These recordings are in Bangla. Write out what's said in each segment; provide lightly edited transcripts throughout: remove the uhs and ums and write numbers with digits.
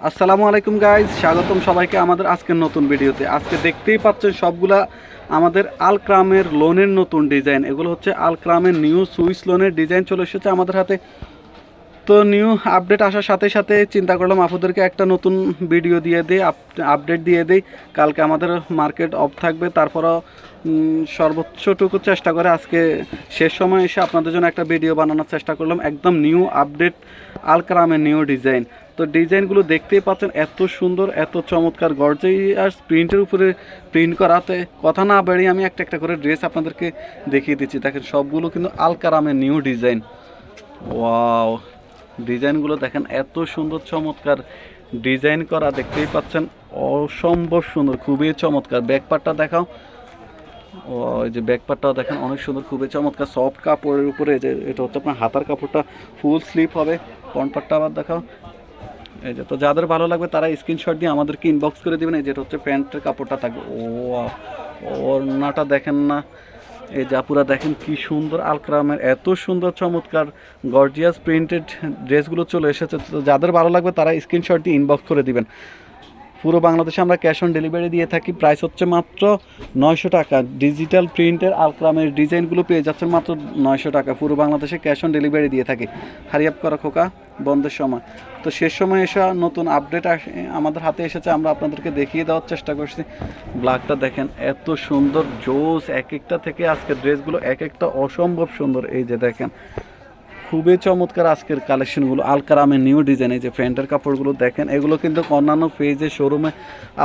আসসালামু আলাইকুম গাইজ, স্বাগতম সবাইকে আমাদের আজকের নতুন ভিডিওতে। আজকে দেখতেই পাচ্ছেন সবগুলা আমাদের আলক্রামের লোনের নতুন ডিজাইন। এগুলো হচ্ছে আলক্রামের নিউ সুইস লোনের ডিজাইন চলে এসেছে আমাদের হাতে। তো নিউ আপডেট আসার সাথে সাথে চিন্তা করলাম আপনাদেরকে একটা নতুন ভিডিও দিয়ে দিই, আপডেট দিয়ে দিই। কালকে আমাদের মার্কেট অফ থাকবে, তারপরও সর্বোচ্চটুকু চেষ্টা করে আজকে শেষ সময় এসে আপনাদের জন্য একটা ভিডিও বানানোর চেষ্টা করলাম। একদম নিউ আপডেট আলক্রামের নিউ ডিজাইন। তো ডিজাইনগুলো দেখতেই পাচ্ছেন, এত সুন্দর, এত চমৎকার, গর্জিয়াস প্রিন্টের উপরে প্রিন্ট করাতে কথা না বেরিয়ে আমি একটা একটা করে ড্রেস আপনাদেরকে দেখিয়ে দিচ্ছি। দেখেন সবগুলো কিন্তু আলকারামের নিউ ডিজাইন। ওয়াও, ডিজাইনগুলো দেখেন এত সুন্দর চমৎকার ডিজাইন করা, দেখতেই পাচ্ছেন অসম্ভব সুন্দর, খুবই চমৎকার। ব্যাকপার্টটা দেখাও। ও, এই যে ব্যাকপার্টটাও দেখেন অনেক সুন্দর, খুবই চমৎকার। সফট কাপড়ের উপরে যে এটা হচ্ছে আপনার হাতার কাপড়টা ফুল স্লিপ হবে। ফ্রন্টপার্টটা আবার দেখাও। এই যে, তো যাদের ভালো লাগবে তারা স্ক্রিনশট দিয়ে আমাদেরকে ইনবক্স করে দেবেন। এই যেটা হচ্ছে প্যান্টের কাপড়টা থাকবে। ও, ওড়নাটা দেখেন না, এই জাপুরা দেখেন কি সুন্দর। আলক্রামের এত সুন্দর চমৎকার গর্জিয়াস প্রিন্টেড ড্রেসগুলো চলে এসেছে। তো যাদের ভালো লাগবে তারা স্ক্রিনশট দিয়ে ইনবক্স করে দিবেন। পুরো বাংলাদেশে আমরা ক্যাশ অন ডেলিভারি দিয়ে থাকি। প্রাইস হচ্ছে মাত্র 900 টাকা। ডিজিটাল প্রিন্টের আলক্রামের ডিজাইনগুলো পেয়ে যাচ্ছেন মাত্র 900 টাকা। পুরো বাংলাদেশে ক্যাশ অন ডেলিভারি দিয়ে থাকি। হারিয়াপ করা খোকা, বন্ধের সময়। তো শেষ সময় এসে নতুন আপডেট আমাদের হাতে এসেছে, আমরা আপনাদেরকে দেখিয়ে দেওয়ার চেষ্টা করছি। ব্ল্যাকটা দেখেন এত সুন্দর জোস, এক একটা থেকে আজকের ড্রেসগুলো এক একটা অসম্ভব সুন্দর। এই যে দেখেন খুবই চমৎকার আজকের কালেকশনগুলো আলকারামের নিউ ডিজাইন। এই যে প্যান্টের কাপড়গুলো দেখেন, এগুলো কিন্তু অন্যান্য পেজে শোরুমে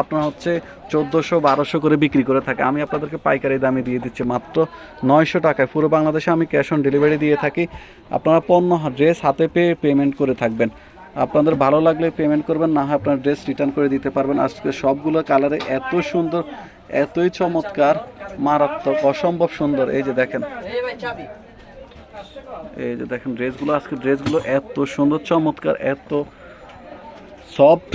আপনার হচ্ছে 1400-1200 করে বিক্রি করে থাকে। আমি আপনাদেরকে পাইকারি দামে দিয়ে দিচ্ছি মাত্র 900 টাকায়। পুরো বাংলাদেশে আমি ক্যাশ অন ডেলিভারি দিয়ে থাকি। আপনারা পণ্য ড্রেস হাতে পেয়ে পেমেন্ট করে থাকবেন। আপনাদের ভালো লাগলে পেমেন্ট করবেন, না হয় আপনার ড্রেস রিটার্ন করে দিতে পারবেন। আজকে সবগুলো কালারে এত সুন্দর, এতই চমৎকার, মারাত্মক, অসম্ভব সুন্দর। এই যে দেখেন, এই যে দেখেন ড্রেসগুলো, আজকে ড্রেসগুলো এত সুন্দর চমৎকার, এত সফট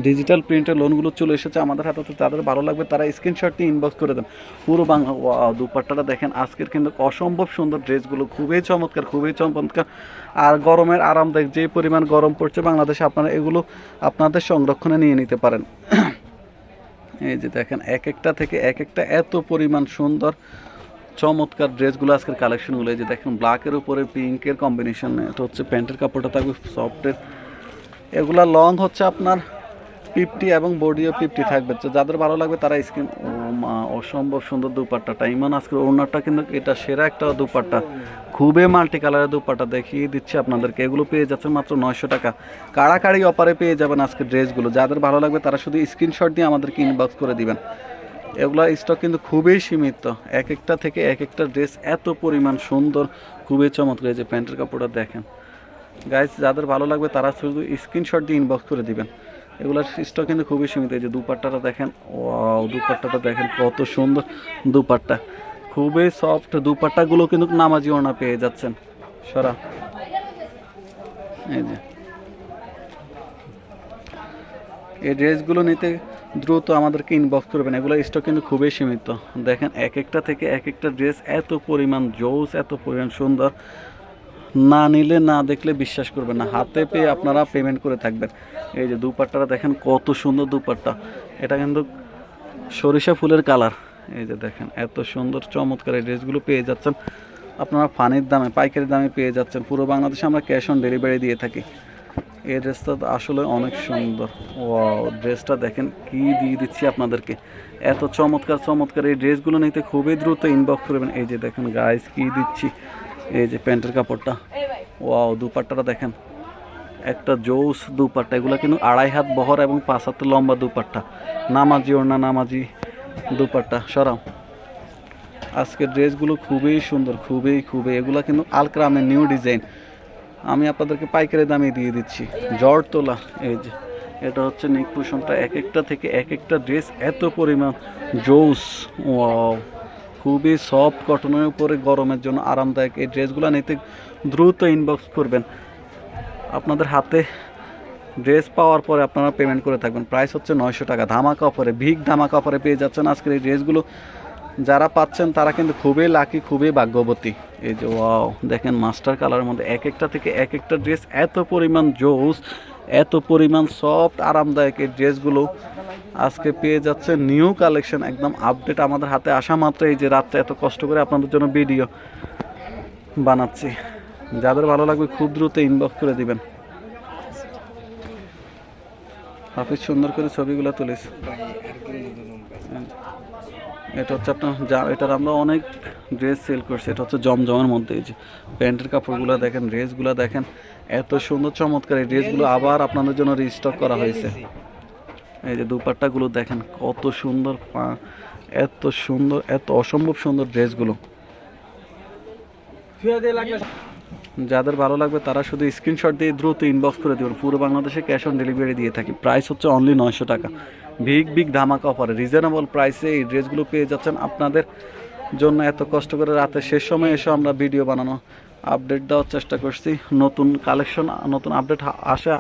ডিজিটাল প্রিন্টের লোনগুলো চলে এসেছে আমাদের হাতে। তো তাদের ভালো লাগবে তারা স্ক্রিনশট দিয়ে ইনবক্স করে দেন। পুরো বাংলা। ওয়াও, দুপাট্টাটা দেখেন আজকের কিন্তু অসম্ভব সুন্দর ড্রেসগুলো, খুবই চমৎকার, খুবই চমৎকার। আর গরমের আরামদায়ক, যে পরিমাণ গরম পড়ছে বাংলাদেশে, আপনারা এগুলো আপনাদের সংরক্ষণে নিয়ে নিতে পারেন। এই যে দেখেন এক একটা থেকে এক একটা এত পরিমাণ সুন্দর চমৎকার ড্রেসগুলো, আজকের কালেকশনগুলো। এই যে দেখেন ব্ল্যাকের উপরে পিঙ্কের কম্বিনেশন, এটা হচ্ছে প্যান্টের কাপড়টা থাকবে সফটের। এগুলা লং হচ্ছে আপনার 50 এবং বডিও 50 থাকবে। তো যাদের ভালো লাগবে তারা স্ক্রিন। ও মা, অসম্ভব সুন্দর দুপাট্টাটা। ইমান আজকের ওড়নাটা কিন্তু এটা সেরা একটা দুপাট্টা, খুবই মাল্টি কালারের দুপাট্টা দেখিয়ে দিচ্ছি আপনাদেরকে। এগুলো পেয়ে যাচ্ছে মাত্র 900 টাকা। কাড়াকাড়ি অফারে পেয়ে যাবেন আজকের ড্রেসগুলো। যাদের ভালো লাগবে তারা শুধু স্ক্রিনশট দিয়ে আমাদেরকে ইনবক্স করে দিবেন। এগুলো স্টক কিন্তু খুবই সীমিত, এক একটা থেকে এক একটা ড্রেস এত পরিমাণ সুন্দর, খুবই চমৎকার। এই যে প্যান্টের কাপড়টা দেখেন গাইস, যাদের ভালো লাগবে তারা শুধু স্ক্রিনশট দিয়ে ইনবক্স করে দিবেন। এগুলোর স্টক কিন্তু খুবই সীমিত। এই যে দুপাট্টাটা দেখেন, ওয়াও, দুপাট্টাটা দেখেন কত সুন্দর দুপাট্টা, খুবই সফট দুপাট্টাগুলো কিন্তু নামাজি ওড়না পেয়ে যাচ্ছেন। সরা, এই যে এই ড্রেসগুলো নিতে দ্রুত আমাদেরকে ইনবক্স করবেন। এগুলো স্টক কিন্তু খুবই সীমিত। দেখেন এক একটা থেকে এক একটা ড্রেস এত পরিমাণ জোস, এত পরিমাণ সুন্দর, না নিলে না দেখলে বিশ্বাস করবেন না। হাতে পেয়ে আপনারা পেমেন্ট করে থাকবেন। এই যে দুপাট্টাটা দেখেন কত সুন্দর দুপাট্টা, এটা কিন্তু সরিষা ফুলের কালার। এই যে দেখেন এত সুন্দর চমৎকার এই ড্রেসগুলো পেয়ে যাচ্ছেন আপনারা ফানির দামে, পাইকারি দামে পেয়ে যাচ্ছেন। পুরো বাংলাদেশে আমরা ক্যাশ অন ডেলিভারি দিয়ে থাকি। এই ড্রেসটা আসলে অনেক সুন্দর। ওয়াও, ড্রেসটা দেখেন কি দিয়ে দিচ্ছি আপনাদেরকে, এত চমৎকার চমৎকার এই ড্রেসগুলো নিতে খুবই দ্রুত ইনবক্স করবেন। এই যে দেখেন গাইস কি দিচ্ছি, এই যে প্যান্টের কাপড়টা। ওয়াও, দুপাট্টাটা দেখেন একটা জোস দুপাট্টা। এগুলো কিন্তু 2.5 হাত বহর এবং 5 হাত লম্বা দুপাট্টা, নামাজি ওড়না, নামাজি দুপাট্টা। সরাও, আজকের ড্রেসগুলো খুবই সুন্দর, খুবই খুবই। এগুলো কিন্তু আলক্রামের নিউ ডিজাইন, আমি আপনাদেরকে পাইকারি দামে দিয়ে দিচ্ছি। জর্জ তোলা। এই যে এটা হচ্ছে নেক পোশনটা, এক একটা থেকে এক একটা ড্রেস এত পরিমাণ জোস। ওয়াও, খুবই সফট কটনের উপরে গরমের জন্য আরামদায়ক। এই ড্রেসগুলো নিতে দ্রুত ইনবক্স করবেন। আপনাদের হাতে ড্রেস পাওয়ার পরে আপনারা পেমেন্ট করে থাকবেন। প্রাইস হচ্ছে 900 টাকা। ধামাকা অফারে, বিগ ধামাকা অফারে পেয়ে যাচ্ছেন আজকের এই ড্রেসগুলো। যারা পাচ্ছেন তারা কিন্তু খুবই লাকি, খুবই ভাগ্যবতী। এই যে ওয়াও, দেখেন মাস্টার কালারের মধ্যে এক একটা থেকে এক একটা ড্রেস এত পরিমাণ জোস, এত পরিমাণ সফট আরামদায়ক এই ড্রেসগুলো আজকে পেয়ে যাচ্ছে নিউ কালেকশন, একদম আপডেট। আমাদের হাতে আসা মাত্র এই যে রাত্রে এত কষ্ট করে আপনাদের জন্য ভিডিও বানাচ্ছি। যাদের ভালো লাগবে খুব দ্রুত ইনবক্স করে দিবেন। হাফিজ সুন্দর করে ছবিগুলো তুলিস। এটা হচ্ছে আপনার এটার আমরা অনেক ড্রেস সেল করছি। এটা হচ্ছে জমজমের মধ্যে এই যে প্যান্টের কাপড়গুলো দেখেন, ড্রেসগুলো দেখেন, এত সুন্দর চমৎকার এই ড্রেসগুলো আবার আপনাদের জন্য রিস্টক করা হয়েছে। এই যে দুপাট্টাগুলো দেখেন কত সুন্দর, এত সুন্দর, এত অসম্ভব সুন্দর ড্রেসগুলো। যাদের ভালো লাগবে তারা শুধু স্ক্রিনশট দিয়ে দ্রুত ইনবক্স করে দেবেন। পুরো বাংলাদেশে ক্যাশ অন ডেলিভারি দিয়ে থাকি। প্রাইস হচ্ছে অনলি 900 টাকা। বিগ বিগ ধামাকা অফারে রিজনেবল প্রাইসে এই ড্রেসগুলো পেয়ে যাচ্ছেন। আপনাদের জন্য এত কষ্ট করে রাতে শেষ সময় এসে আমরা ভিডিও বানানো আপডেট দেওয়ার চেষ্টা করছি। নতুন কালেকশন, নতুন আপডেট আসা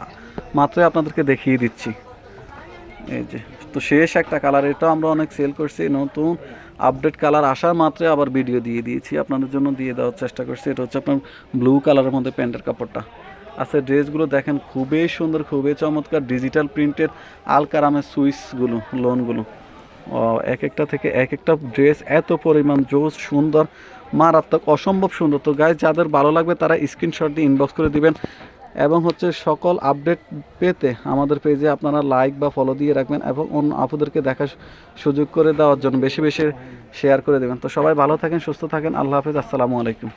মাত্রই আপনাদেরকে দেখিয়ে দিচ্ছি। এই যে তো শেষ একটা কালার, এটাও আমরা অনেক সেল করছি। নতুন আপডেট কালার আসা মাত্রই আবার ভিডিও দিয়ে দিয়েছি, আপনাদের জন্য দিয়ে দেওয়ার চেষ্টা করছি। এটা হচ্ছে আপনার ব্লু কালারের মধ্যে প্যান্টের কাপড়টা আছে। ড্রেসগুলো দেখেন খুবই সুন্দর, খুবই চমৎকার, ডিজিটাল প্রিন্টের আলকারামের সুইচগুলো, লোনগুলো এক একটা থেকে এক একটা ড্রেস এত পরিমাণ জোস, সুন্দর, মারাত্মক, অসম্ভব সুন্দর। তো গাইজ যাদের ভালো লাগবে তারা স্ক্রিনশট দিয়ে ইনবক্স করে দিবেন। এবং হচ্ছে সকল আপডেট পেতে আমাদের পেজে আপনারা লাইক বা ফলো দিয়ে রাখবেন এবং অন্য আপুদেরকে দেখার সুযোগ করে দেওয়ার জন্য বেশি বেশি শেয়ার করে দেবেন। তো সবাই ভালো থাকেন, সুস্থ থাকেন। আল্লাহ হাফেজ, আসসালামু আলাইকুম।